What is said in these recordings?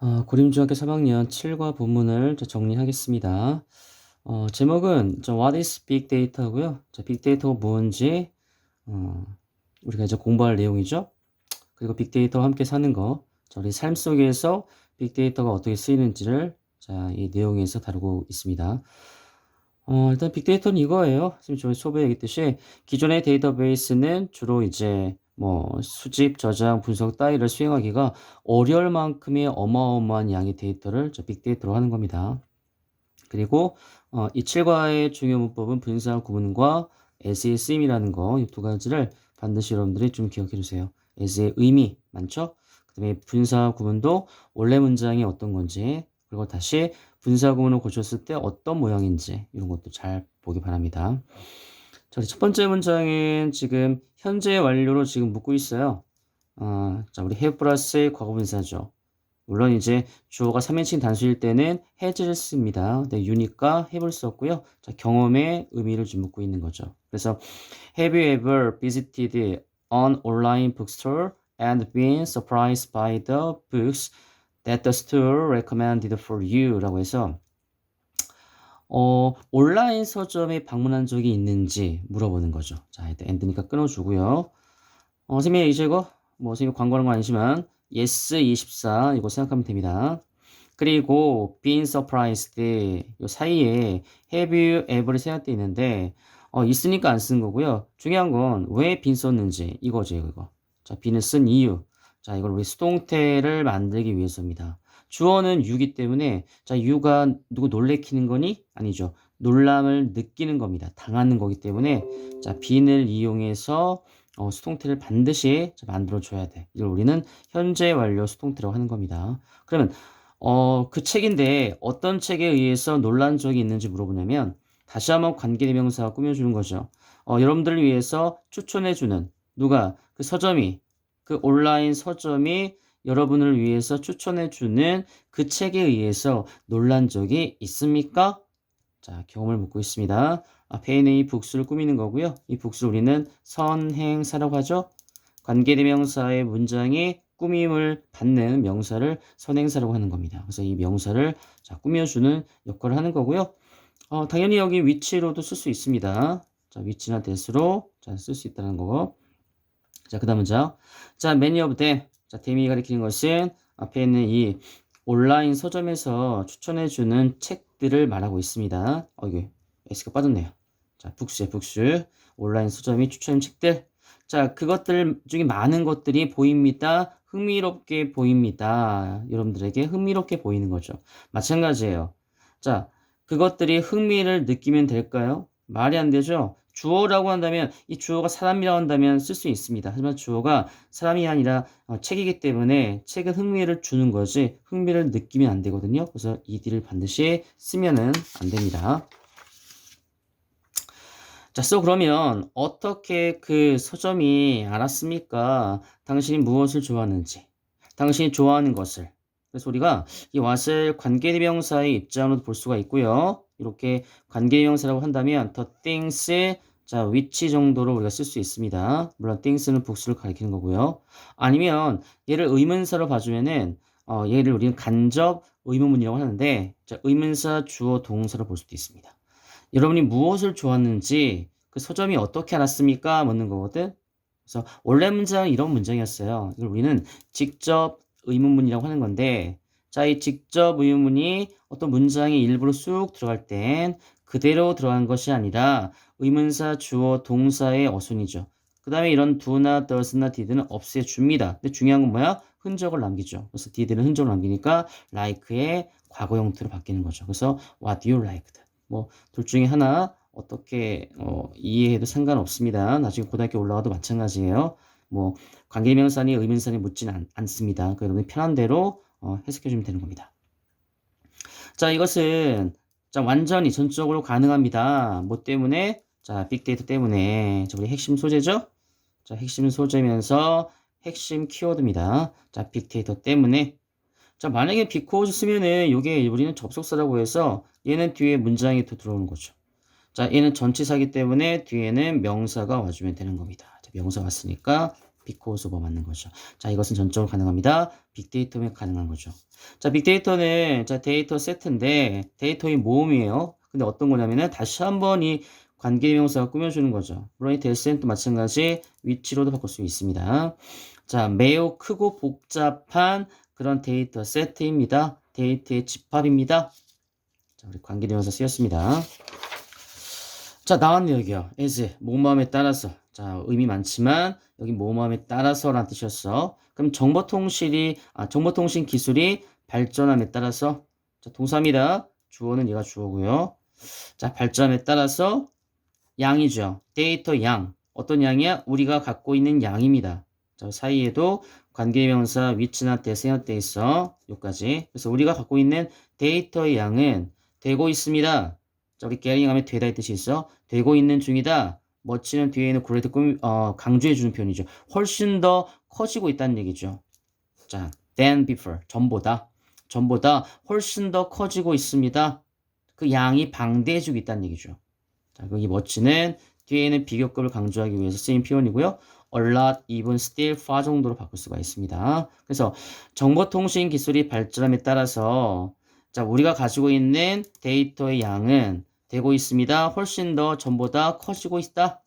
고림중학교 3학년 7과 본문을 정리하겠습니다. 제목은 What is Big Data고요. 빅데이터가 뭔지 우리가 이제 공부할 내용이죠. 그리고 빅데이터와 함께 사는 거, 우리 삶 속에서 빅데이터가 어떻게 쓰이는지를 이 내용에서 다루고 있습니다. 일단 빅데이터는 이거예요. 지금 저희 초보에 얘기했듯이 기존의 데이터베이스는 주로 이제 뭐 수집, 저장, 분석 따위를 수행하기가 어려울 만큼의 어마어마한 양의 데이터를 빅데이터로 하는 겁니다. 그리고 이 7과의 중요 문법은 분사, 구문과 as의 쓰임이라는 거, 이 두 가지를 반드시 여러분들이 좀 기억해 주세요. as의 의미 많죠? 그 다음에 분사, 구문도 원래 문장이 어떤 건지, 그리고 다시 분사, 구문을 고쳤을 때 어떤 모양인지 이런 것도 잘 보기 바랍니다. 자, 첫 번째 문장은 지금 현재 완료로 지금 묻고 있어요. 자, 우리 have 플러스의 과거분사죠. 물론 이제 주어가 3인칭 단수일 때는 has를 씁니다. 근데 u니까 have를 썼고요. 자, 경험의 의미를 좀 묻고 있는 거죠. 그래서 have you ever visited an online bookstore and been surprised by the books that the store recommended for you? 라고 해서 온라인 서점에 방문한 적이 있는지 물어보는 거죠. 자, 일단 and니까 끊어주고요. 선생님 이제 이거 뭐 선생님 광고하는 거 아니지만 yes 24 이거 생각하면 됩니다. 그리고 been surprised 이 사이에 have you ever를 생각돼 있는데 있으니까 안 쓴 거고요. 중요한 건 왜 been 썼는지 이거죠, 이거. 자, be는 쓴 이유. 자, 이걸 우리 수동태를 만들기 위해서입니다. 주어는 you기 때문에 자, you가 누구 놀래키는 거니? 아니죠. 놀람을 느끼는 겁니다. 당하는 거기 때문에 자, bene을 이용해서 수동태를 반드시 만들어 줘야 돼. 이걸 우리는 현재 완료 수동태라고 하는 겁니다. 그러면 그 책인데 어떤 책에 의해서 논란 적이 있는지 물어보냐면 다시 한번 관계대명사가 꾸며주는 거죠. 여러분들을 위해서 추천해주는 누가 그 서점이 그 온라인 서점이 여러분을 위해서 추천해주는 그 책에 의해서 논란 적이 있습니까? 자, 경험을 묻고 있습니다. 앞에 있는 이 복수를 꾸미는 거고요. 이 복수를 우리는 선행사라고 하죠. 관계대명사의 문장이 꾸밈을 받는 명사를 선행사라고 하는 겁니다. 그래서 이 명사를 자, 꾸며주는 역할을 하는 거고요. 당연히 여기 위치로도 쓸 수 있습니다. 자, 위치나 대수로 쓸 수 있다는 거고. 자, 그 다음 문장. 자, many of them. 자, them이 가리키는 것은 앞에 있는 이 온라인 서점에서 추천해주는 책들을 말하고 있습니다. 이게 S가 빠졌네요. 자, 북수에 북수. 온라인 서점이 추천한 책들. 자, 그것들 중에 많은 것들이 보입니다. 흥미롭게 보입니다. 여러분들에게 흥미롭게 보이는 거죠. 마찬가지예요. 자, 그것들이 흥미를 느끼면 될까요? 말이 안 되죠? 주어라고 한다면 이 주어가 사람이라고 한다면 쓸 수 있습니다. 하지만 주어가 사람이 아니라 책이기 때문에 책은 흥미를 주는 거지 흥미를 느끼면 안 되거든요. 그래서 ed를 반드시 쓰면은 안 됩니다. 자, 그러면 어떻게 그 서점이 알았습니까? 당신이 무엇을 좋아하는지, 당신이 좋아하는 것을. 그래서 우리가 이 what을 관계대명사의 입장으로도 볼 수가 있고요. 이렇게 관계대명사라고 한다면 the things, 자, which 정도로 우리가 쓸 수 있습니다. 물론 things는 복수를 가리키는 거고요. 아니면 얘를 의문사로 봐주면은 얘를 우리는 간접 의문문이라고 하는데 자, 의문사, 주어, 동사로 볼 수도 있습니다. 여러분이 무엇을 좋아하는지 그 서점이 어떻게 알았습니까? 묻는 거거든. 그래서 원래 문장은 이런 문장이었어요. 이걸 우리는 직접 의문문이라고 하는 건데 자, 이 직접 의문문이 어떤 문장의 일부로 쑥 들어갈 땐 그대로 들어간 것이 아니라 의문사, 주어, 동사의 어순이죠. 그 다음에 이런 do나 does나 did는 없애줍니다. 근데 중요한 건 뭐야? 흔적을 남기죠. 그래서 did는 흔적을 남기니까 like의 과거 형태로 바뀌는 거죠. 그래서 what you liked. 뭐 둘 중에 하나 어떻게 이해해도 상관없습니다. 나중에 고등학교 올라가도 마찬가지예요. 뭐 관계명사니 의문사니 묻지는 않습니다. 그 여러분이 편한 대로 해석해 주면 되는 겁니다. 자, 이것은 자, 완전히 전적으로 가능합니다. 뭐 때문에? 자, 빅데이터 때문에. 자, 우리 핵심 소재죠? 자, 핵심 소재면서 핵심 키워드입니다. 자, 빅데이터 때문에. 자, 만약에 because 쓰면은 요게 우리는 접속사라고 해서 얘는 뒤에 문장이 더 들어오는 거죠. 자, 얘는 전치사기 때문에 뒤에는 명사가 와주면 되는 겁니다. 자, 명사 왔으니까 because of 맞는 거죠. 자, 이것은 전적으로 가능합니다. 빅데이터면 가능한 거죠. 자, 빅데이터는 자, 데이터 세트인데 데이터의 모음이에요. 근데 어떤 거냐면은 다시 한번 이 관계대명사가 꾸며주는 거죠. 물론 이 대스는 또 마찬가지 위치로도 바꿀 수 있습니다. 자, 매우 크고 복잡한 그런 데이터 세트입니다. 데이터의 집합입니다. 자, 우리 관계대명사 쓰였습니다. 자, 나왔네요, 여기요. as, 뭐뭐함에 따라서. 자, 의미 많지만, 여기 뭐뭐함에 따라서 라는 뜻이었어. 그럼 정보통신 기술이 발전함에 따라서, 자, 동사입니다. 주어는 얘가 주어고요. 자, 발전함에 따라서 양이죠. 데이터 양. 어떤 양이야? 우리가 갖고 있는 양입니다. 자, 사이에도 관계명사 위치나 때 생략돼 있어. 여기까지. 그래서 우리가 갖고 있는 데이터의 양은 되고 있습니다. 자, 우리 getting 하면 되다 이 뜻이 있어. 되고 있는 중이다. 멋지는 뒤에 있는 great 강조해주는 표현이죠. 훨씬 더 커지고 있다는 얘기죠. 자, than before. 전보다 훨씬 더 커지고 있습니다. 그 양이 방대해지고 있다는 얘기죠. 자, 여기 멋지는 뒤에 있는 비교급을 강조하기 위해서 쓰인 표현이고요. a lot, even, still, far 정도로 바꿀 수가 있습니다. 그래서 정보통신 기술이 발전함에 따라서 자, 우리가 가지고 있는 데이터의 양은 되고 있습니다. 훨씬 더 전보다 커지고 있다.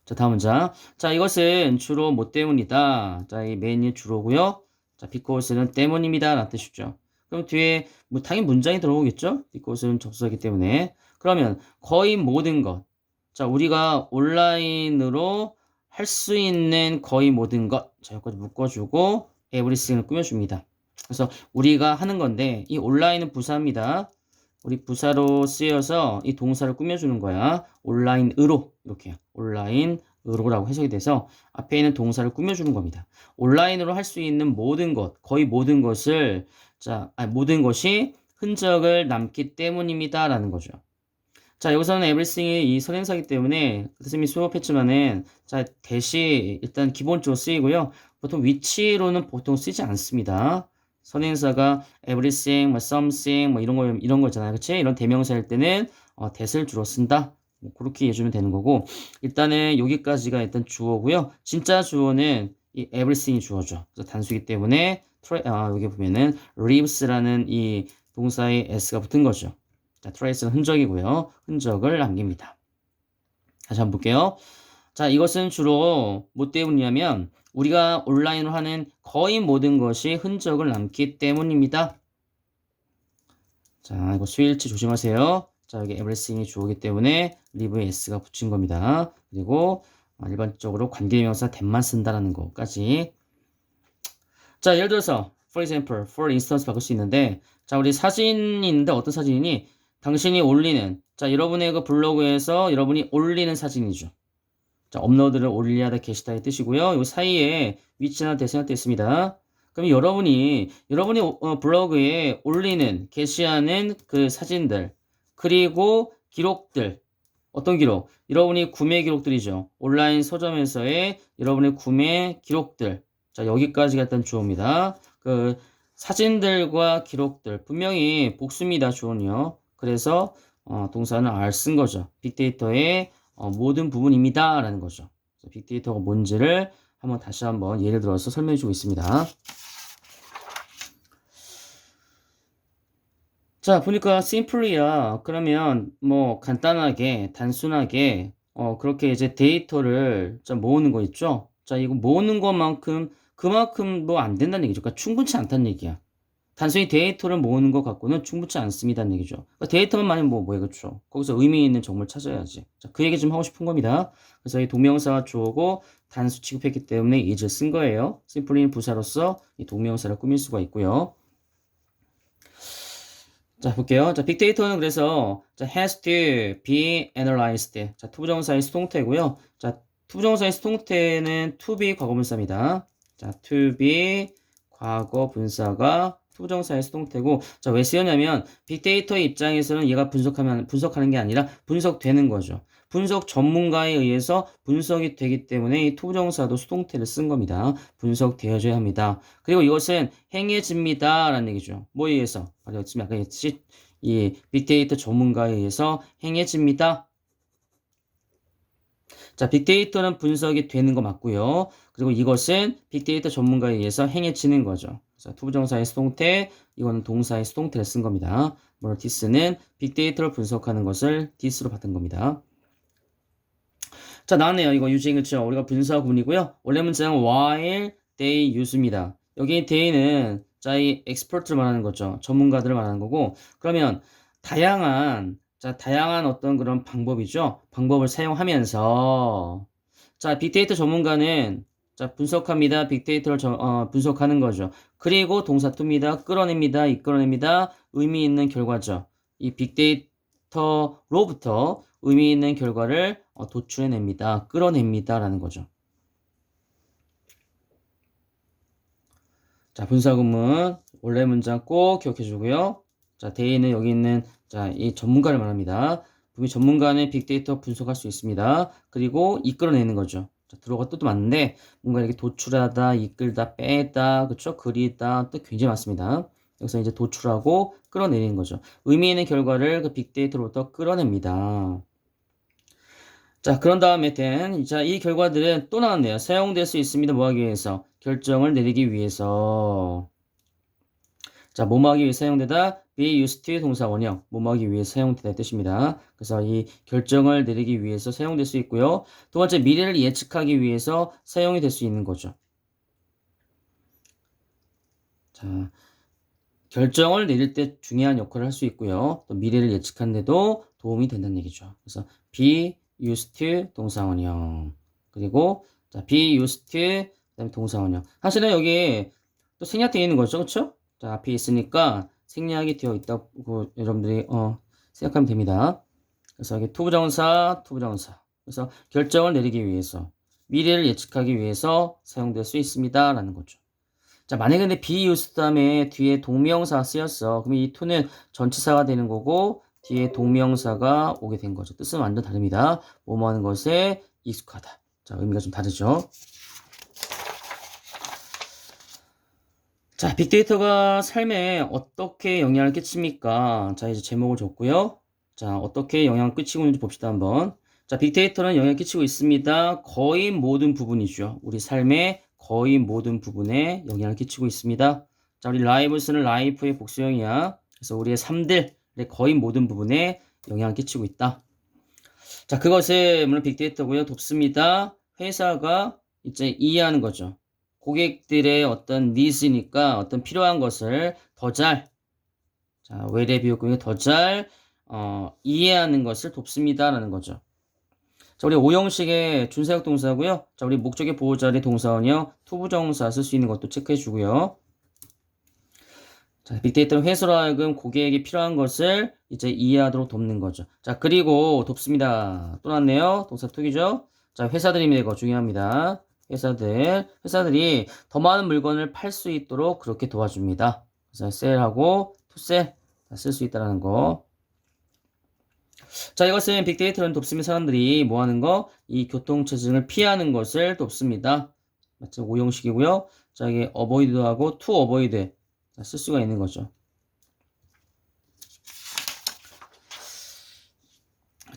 자, 다음 문장. 자, 이것은 주로 뭐 때문이다. 자, 이 main이 주로고요. 자, because는 때문입니다. 라는 뜻이죠. 그럼 뒤에 뭐 당연히 문장이 들어오겠죠? because는 접수하기 때문에. 그러면 거의 모든 것. 자, 우리가 온라인으로 할 수 있는 거의 모든 것. 자, 여기까지 묶어주고 everything을 꾸며줍니다. 그래서 우리가 하는 건데 이 온라인은 부사입니다. 우리 부사로 쓰여서 이 동사를 꾸며주는 거야. 온라인으로 이렇게요. 온라인으로라고 해석이 돼서 앞에 있는 동사를 꾸며주는 겁니다. 온라인으로 할 수 있는 모든 것, 거의 모든 것을 모든 것이 흔적을 남기 때문입니다라는 거죠. 자, 여기서는 everything이 이 선행사이기 때문에 선생님이 수업했지만은 자, 대시 일단 기본적으로 쓰이고요. 보통 위치로는 보통 쓰지 않습니다. 선행사가 everything, 뭐 something, 뭐 이런 거 있잖아요. 그치? 이런 대명사일 때는 that을 주로 쓴다. 뭐 그렇게 이해해주면 되는 거고 일단은 여기까지가 일단 주어고요. 진짜 주어는 이 everything이 주어죠. 그래서 단수이기 때문에 여기 보면은 lives라는 이 동사의 s가 붙은 거죠. 자, trace는 흔적이고요. 흔적을 남깁니다. 다시 한번 볼게요. 자, 이것은 주로 뭐 때문이냐면 우리가 온라인으로 하는 거의 모든 것이 흔적을 남기 때문입니다. 자, 이거 수일치 조심하세요. 자, 여기 everything이 주어기 때문에 live에 s가 붙인 겁니다. 그리고 일반적으로 관계명사 that만 쓴다라는 것까지. 자, 예를 들어서 for example, for instance 바꿀 수 있는데 자, 우리 사진이 있는데 어떤 사진이니? 당신이 올리는 자, 여러분의 그 블로그에서 여러분이 올리는 사진이죠. 자, 업로드를 올리하다 게시다의 뜻이고요. 이 사이에 위치나 대상이 있습니다. 그럼 여러분이 블로그에 올리는 게시하는 그 사진들 그리고 기록들 어떤 기록? 여러분이 구매 기록들이죠. 온라인 서점에서의 여러분의 구매 기록들. 자, 여기까지가 일단 주어입니다. 그 사진들과 기록들 분명히 복수입니다. 주어는요. 그래서 동사는 are 쓴 거죠. 빅데이터의 모든 부분입니다. 라는 거죠. 빅데이터가 뭔지를 다시 한번 예를 들어서 설명해 주고 있습니다. 자, 보니까 simply야. 그러면 뭐 간단하게, 단순하게 그렇게 이제 데이터를 모으는 거 있죠? 자, 이거 모으는 것만큼 그만큼 뭐 안 된다는 얘기죠. 그러니까 충분치 않다는 얘기야. 단순히 데이터를 모으는 것 갖고는 충분치 않습니다는 얘기죠. 그러니까 데이터만 많으면 뭐예요, 그렇죠? 거기서 의미 있는 정보를 찾아야지. 자, 그 얘기 좀 하고 싶은 겁니다. 그래서 이 동명사가 주어고 단수 취급했기 때문에 is를 쓴 거예요. simply는 부사로서 이 동명사를 꾸밀 수가 있고요. 자, 볼게요. 자, 빅데이터는 그래서 has to be analyzed. 자, 투부정사의 수동태고요. 자, 투부정사의 수동태는 to be 과거분사입니다. 자, to be 과거분사가 투부정사의 수동태고, 자, 왜 쓰였냐면 빅데이터의 입장에서는 얘가 분석하는 게 아니라 분석되는 거죠. 분석 전문가에 의해서 분석이 되기 때문에 이 투부정사도 수동태를 쓴 겁니다. 분석되어져야 합니다. 그리고 이것은 행해집니다. 라는 얘기죠. 뭐에 의해서? 바로 지금 아까 했듯이 이 빅데이터 전문가에 의해서 행해집니다. 자, 빅데이터는 분석이 되는 거 맞고요. 그리고 이것은 빅데이터 전문가에 의해서 행해지는 거죠. 그래서 투부정사의 수동태, 이거는 동사의 수동태를 쓴 겁니다. 멀티스는 빅데이터를 분석하는 것을 디스로 받은 겁니다. 자, 나왔네요. 이거 유징, 그쵸? 우리가 분사 구문이고요. 원래 문장은 while they use입니다. 여기 they는 자, 이 expert를 말하는 거죠. 전문가들을 말하는 거고, 그러면 다양한 어떤 그런 방법이죠. 방법을 사용하면서, 자, 빅데이터 전문가는 자, 분석합니다. 빅데이터를 분석하는 거죠. 그리고 동사 to입니다. 끌어냅니다. 이끌어냅니다. 의미 있는 결과죠. 이 빅데이터로부터 의미 있는 결과를 도출해냅니다. 끌어냅니다. 라는 거죠. 자, 분사구문 원래 문장 꼭 기억해 주고요. 자, 데이는 여기 있는 자, 이 전문가를 말합니다. 분명히 전문가는 빅데이터 분석할 수 있습니다. 그리고 이끌어내는 거죠. 자, 들어가 뜻도 맞는데 뭔가 이렇게 도출하다, 이끌다, 빼다, 그쵸? 그리다 뜻 굉장히 많습니다. 여기서 이제 도출하고 끌어내는 거죠. 의미 있는 결과를 그 빅데이터로부터 끌어냅니다. 자, 그런 다음에 자, 이 결과들은 또 나왔네요. 사용될 수 있습니다. 뭐 하기 위해서? 결정을 내리기 위해서. 자, 뭐뭐 하기 위해 사용되다. be used to 동사 원형. 뭐뭐 하기 위해 사용되다 뜻입니다. 그래서 이 결정을 내리기 위해서 사용될 수 있고요. 두 번째, 미래를 예측하기 위해서 사용이 될 수 있는 거죠. 자, 결정을 내릴 때 중요한 역할을 할 수 있고요. 또 미래를 예측하는 데도 도움이 된다는 얘기죠. 그래서 be used to 동사 원형. 그리고 자, be used to 그다음에 동사 원형. 사실은 여기 또 생략되어 있는 거죠. 그렇죠? 자, 앞에 있으니까 생략이 되어 있다고 여러분들이 생각하면 됩니다. 그래서 여기 투부정사. 그래서 결정을 내리기 위해서 미래를 예측하기 위해서 사용될 수 있습니다. 라는 거죠. 자, 만약에 근데 be used 다음에 뒤에 동명사가 쓰였어. 그럼 이 to는 전치사가 되는 거고 뒤에 동명사가 오게 된 거죠. 뜻은 완전 다릅니다. 뭐뭐 하는 것에 익숙하다. 자, 의미가 좀 다르죠. 자, 빅데이터가 삶에 어떻게 영향을 끼칩니까? 자, 이제 제목을 줬고요. 자, 어떻게 영향을 끼치고 있는지 봅시다, 한번. 자, 빅데이터는 영향을 끼치고 있습니다. 거의 모든 부분이죠. 우리 삶의 거의 모든 부분에 영향을 끼치고 있습니다. 자, 우리 라이브스는 라이프의 복수형이야. 그래서 우리의 삶들의 거의 모든 부분에 영향을 끼치고 있다. 자, 그것을 물론 빅데이터고요. 돕습니다. 회사가 이제 이해하는 거죠. 고객들의 어떤 니즈니까 어떤 필요한 것을 자, 외래 비용을 더 잘 이해하는 것을 돕습니다라는 거죠. 자, 우리 오형식의 준사역 동사고요. 자, 우리 목적의 보호자리 동사원이요. 투부정사 쓸 수 있는 것도 체크해 주고요. 자, 빅데이터는 회사로 하여금 고객에게 필요한 것을 이제 이해하도록 돕는 거죠. 자, 그리고 돕습니다. 또 났네요. 동사 툭이죠. 자, 회사들입니다. 이거 중요합니다. 회사들이 더 많은 물건을 팔 수 있도록 그렇게 도와줍니다. 그래서 셀하고 투셀 쓸 수 있다는 거. 자, 이것은 빅데이터는 돕습니다. 사람들이 뭐 하는 거? 이 교통체증을 피하는 것을 돕습니다. 마치 오형식이고요. 자, 이게 avoid도 하고 to avoid 쓸 수가 있는 거죠.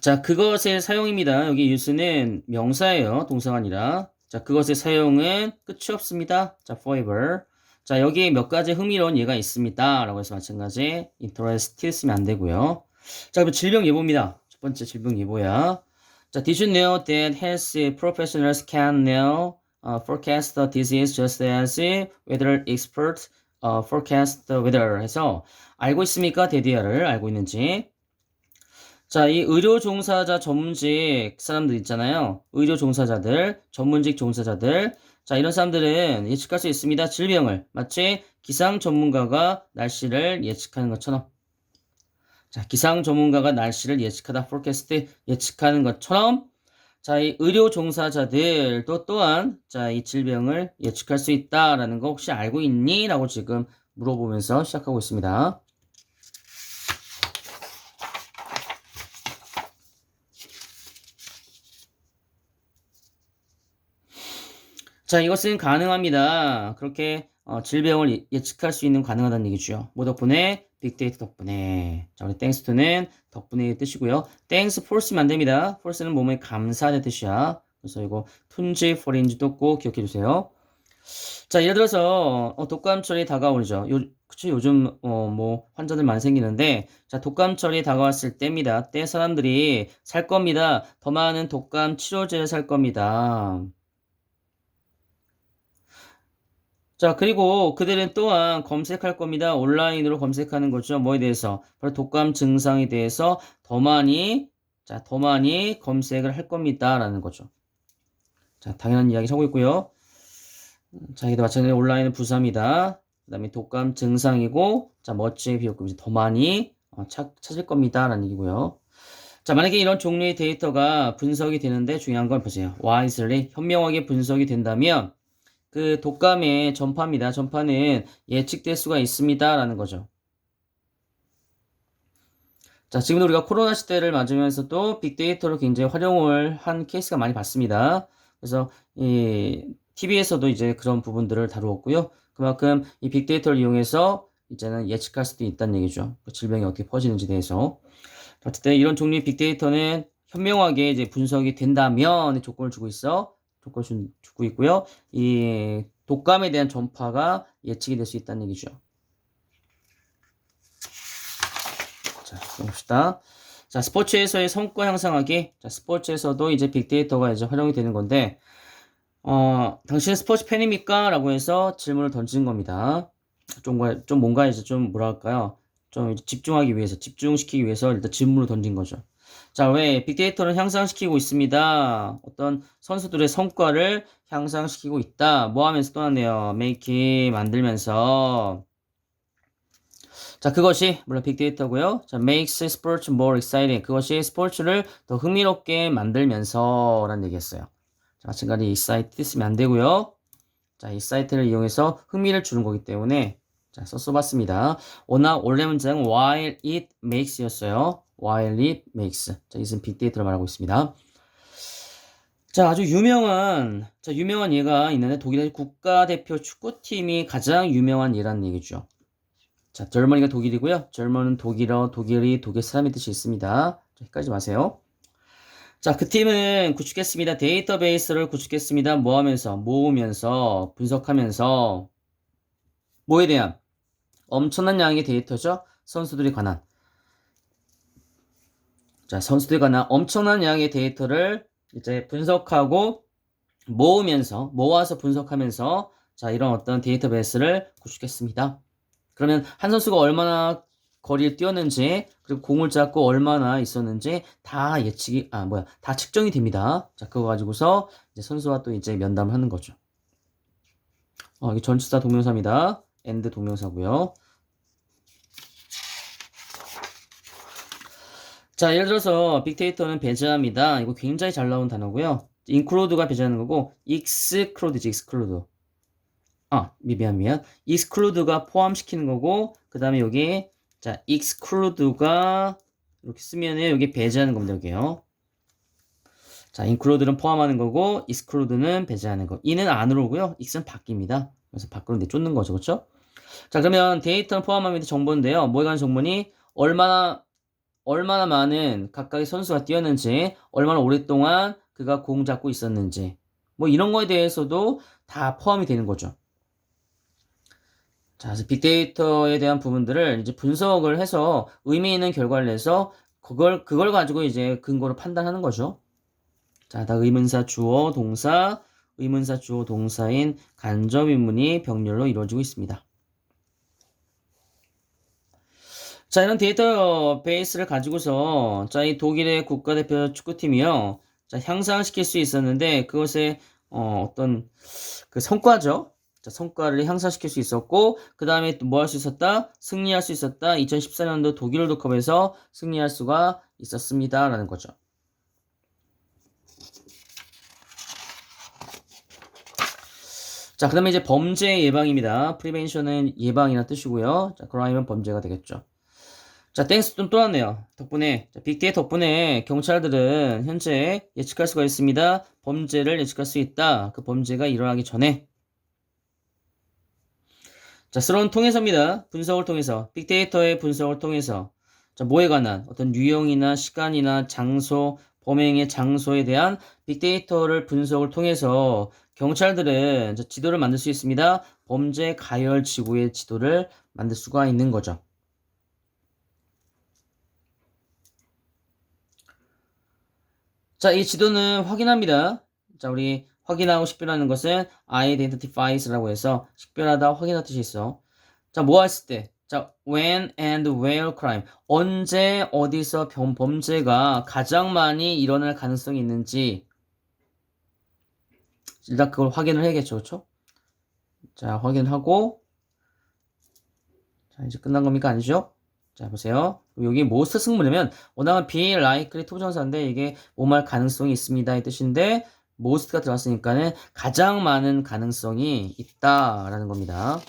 자, 그것의 사용입니다. 여기 use는 명사예요. 동사가 아니라. 자, 그것의 사용은 끝이 없습니다. 자, forever. 자, 여기에 몇 가지 흥미로운 예가 있습니다. 라고 해서 마찬가지 interest 쓰면 안 되고요. 자, 그럼 질병 예보입니다. 첫 번째 질병 예보야. 자, did you know that health professionals can now forecast the disease just as weather experts forecast the weather 해서 알고 있습니까? 데디아를 알고 있는지. 자, 이 의료 종사자 전문직 사람들 있잖아요. 의료 종사자들, 전문직 종사자들. 자, 이런 사람들은 예측할 수 있습니다. 질병을. 마치 기상 전문가가 날씨를 예측하는 것처럼. 자, 기상 전문가가 날씨를 예측하다, forecast 예측하는 것처럼. 자, 이 의료 종사자들도 또한 자, 이 질병을 예측할 수 있다라는 거 혹시 알고 있니? 라고 지금 물어보면서 시작하고 있습니다. 자, 이것은 가능합니다. 그렇게 질병을 예측할 수 있는 가능하다는 얘기죠. 뭐 덕분에? 빅데이터 덕분에. 자, 우리 땡스투는 덕분에 뜻이고요. 땡스 폴스면 안 됩니다. 폴스는 몸에 감사하다는 뜻이야. 그래서 이거 툰지, for인지도 꼭 기억해 주세요. 자, 예를 들어서 독감철이 다가오죠. 그쵸? 요즘 뭐 환자들 많이 생기는데, 자, 독감철이 다가왔을 때입니다. 때 사람들이 살 겁니다. 더 많은 독감 치료제를 살 겁니다. 자, 그리고 그들은 또한 검색할 겁니다. 온라인으로 검색하는 거죠. 뭐에 대해서? 바로 독감 증상에 대해서 더 많이 검색을 할 겁니다. 라는 거죠. 자, 당연한 이야기 하고 있고요. 자, 이게 마찬가지로 온라인은 부사입니다. 그 다음에 독감 증상이고, 자, 멋지게 비었고, 이제 더 많이 찾을 겁니다. 라는 얘기고요. 자, 만약에 이런 종류의 데이터가 분석이 되는데 중요한 걸 보세요. wisely, 현명하게 분석이 된다면, 그 독감의 전파입니다. 전파는 예측될 수가 있습니다. 라는 거죠. 자, 지금도 우리가 코로나 시대를 맞으면서도 빅데이터를 굉장히 활용을 한 케이스가 많이 봤습니다. 그래서 이 TV에서도 이제 그런 부분들을 다루었고요. 그만큼 이 빅데이터를 이용해서 이제는 예측할 수도 있다는 얘기죠. 그 질병이 어떻게 퍼지는지 대해서. 어쨌든 이런 종류의 빅데이터는 현명하게 이제 분석이 된다면 조건을 주고 있어. 조건을 주고 있고요. 이 독감에 대한 전파가 예측이 될 수 있다는 얘기죠. 자, 봅시다. 자, 스포츠에서의 성과 향상하기. 자, 스포츠에서도 이제 빅데이터가 이제 활용이 되는 건데, 당신은 스포츠 팬입니까? 라고 해서 질문을 던지는 겁니다. 좀 뭔가 이제 좀 뭐랄까요? 좀 집중하기 위해서, 집중시키기 위해서 일단 질문을 던진 거죠. 자, 왜 빅데이터를 향상시키고 있습니다. 어떤 선수들의 성과를 향상시키고 있다. 뭐 하면서 또 하네요. make 만들면서. 자, 그것이 물론 빅데이터고요. 자, makes sports more exciting. 그것이 스포츠를 더 흥미롭게 만들면서 라는 얘기였어요. 자, 마찬가지 excite 쓰면 안 되고요. 자, excite를 이용해서 흥미를 주는 거기 때문에 자, 써봤습니다. 오나 원래 문장 while it makes 였어요. while it makes. 자, 이것은 빅데이터를 말하고 있습니다. 자, 아주 유명한 예가 있는데 독일 국가대표 축구팀이 가장 유명한 예라는 얘기죠. 자, Germany가 독일이고요. German은 독일어, 독일이 독일 사람의 뜻이 있습니다. 자, 헷갈리지 마세요. 자, 그 팀은 구축했습니다. 데이터베이스를 구축했습니다. 뭐 하면서? 모으면서, 분석하면서, 뭐에 대한? 엄청난 양의 데이터죠? 선수들에 관한. 자, 선수들에 관한 엄청난 양의 데이터를 이제 분석하고, 모아서 분석하면서, 자, 이런 어떤 데이터베이스를 구축했습니다. 그러면 한 선수가 얼마나 거리를 뛰었는지, 그리고 공을 잡고 얼마나 있었는지 다 다 측정이 됩니다. 자, 그거 가지고서 이제 선수와 또 이제 면담을 하는 거죠. 이게 전치사 동명사입니다. and 동명사고요. 자, 예를 들어서 빅데이터는 배제합니다. 이거 굉장히 잘 나온 단어고요. include가 배제하는 거고, exclude. 미안. exclude가 포함시키는 거고, 그 다음에 여기, 자, exclude가 이렇게 쓰면은 여기 배제하는 겁니다, 여기요. 자, include는 포함하는 거고, exclude는 배제하는 거. 이는 안으로 오고요, x는 바뀝니다. 그래서 밖으로 내쫓는 거죠, 그렇죠? 자, 그러면 데이터는 포함하면 정보인데요. 뭐에 관한 정보니? 얼마나 많은 각각의 선수가 뛰었는지, 얼마나 오랫동안 그가 공 잡고 있었는지, 뭐 이런 거에 대해서도 다 포함이 되는 거죠. 자, 그래서 빅데이터에 대한 부분들을 이제 분석을 해서 의미 있는 결과를 내서 그걸 가지고 이제 근거로 판단하는 거죠. 자, 다 의문사 주어 동사인 간접 의문이 병렬로 이루어지고 있습니다. 자, 이런 데이터 베이스를 가지고서 자, 이 독일의 국가대표 축구팀이요. 자, 향상시킬 수 있었는데 그것의 어떤 그 성과죠. 자, 성과를 향상시킬 수 있었고, 그 다음에 또 뭐 할 수 있었다? 승리할 수 있었다. 2014년도 독일 월드컵에서 승리할 수가 있었습니다. 라는 거죠. 자, 그 다음에 이제 범죄 예방입니다. 프리벤션은 예방이라는 뜻이고요. 자, 크라임은 범죄가 되겠죠. 자, 땡스 좀 또 왔네요. 덕분에, 자, 빅데이터 덕분에 경찰들은 현재 예측할 수가 있습니다. 범죄를 예측할 수 있다. 그 범죄가 일어나기 전에. 자, 스러운 통해서입니다. 분석을 통해서, 빅데이터의 분석을 통해서, 자, 뭐에 관한 어떤 유형이나 시간이나 장소, 범행의 장소에 대한 빅데이터를 분석을 통해서 경찰들은 자, 지도를 만들 수 있습니다. 범죄 가열 지구의 지도를 만들 수가 있는 거죠. 자, 이 지도는 확인합니다. 자, 우리 확인하고 식별하는 것은 identifies라고 해서 식별하다, 확인할 뜻이 있어. 자, 뭐 했을 때? 자, when and where crime. 언제, 어디서 범죄가 가장 많이 일어날 가능성이 있는지. 일단 그걸 확인을 해야겠죠, 그쵸? 자, 확인하고. 자, 이제 끝난 겁니까? 아니죠? 자, 보세요. 여기 most 승무냐면, 원하면 be likely 투부정사인데, 이게 뭐말 가능성이 있습니다. 이 뜻인데, most가 들어갔으니까는 가장 많은 가능성이 있다라는 겁니다.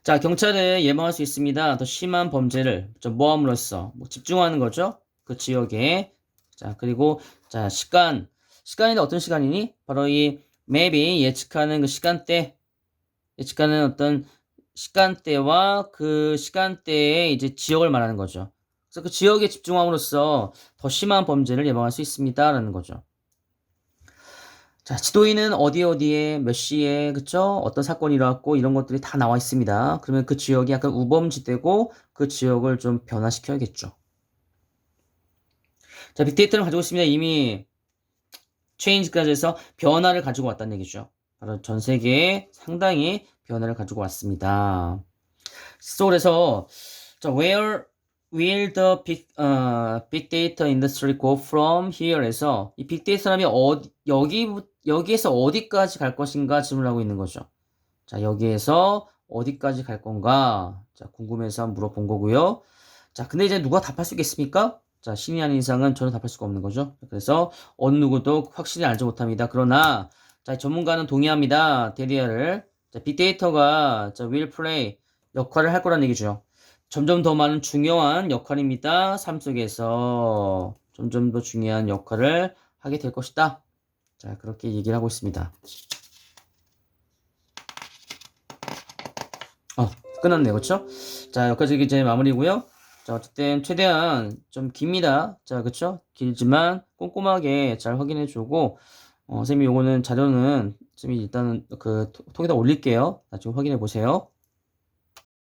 자, 경찰은 예방할 수 있습니다. 더 심한 범죄를 모함으로써 집중하는 거죠. 그 지역에. 자, 그리고 자, 시간인데 어떤 시간이니? 바로 이 maybe 예측하는 그 시간대, 예측하는 어떤 시간대와 그 시간대의 이제 지역을 말하는 거죠. 그래서 그 지역에 집중함으로써 더 심한 범죄를 예방할 수 있습니다라는 거죠. 자, 지도에는 어디에 몇 시에 그쵸? 어떤 사건이 일어났고 이런 것들이 다 나와 있습니다. 그러면 그 지역이 약간 우범지대고 그 지역을 좀 변화시켜야겠죠. 자, 빅데이터를 가지고 있습니다. 이미 체인지까지 해서 변화를 가지고 왔다는 얘기죠. 바로 전 세계에 상당히 변화를 가지고 왔습니다. 그래서 자, where will the big data industry go from here에서 이 빅데이터 사람이 여기에서 어디까지 갈 것인가 질문을 하고 있는 거죠. 자, 여기에서 어디까지 갈 건가? 자, 궁금해서 한번 물어본 거고요. 자, 근데 이제 누가 답할 수 있겠습니까? 자, 신이 아닌 이상은 저는 답할 수가 없는 거죠. 그래서 어느 누구도 확실히 알지 못합니다. 그러나 자, 전문가는 동의합니다. 데리아를. 자, 빅데이터가 자, will play 역할을 할 거란 얘기죠. 점점 더 많은 중요한 역할입니다. 삶 속에서 점점 더 중요한 역할을 하게 될 것이다. 자, 그렇게 얘기를 하고 있습니다. 끝났네요. 그쵸? 자, 여기까지 이제 마무리고요. 자, 어쨌든 최대한 좀 깁니다. 자, 그쵸? 길지만 꼼꼼하게 잘 확인해주고 선생님이 요거는 자료는 선생님이 일단은 그 통에다 올릴게요. 나중에 확인해 보세요.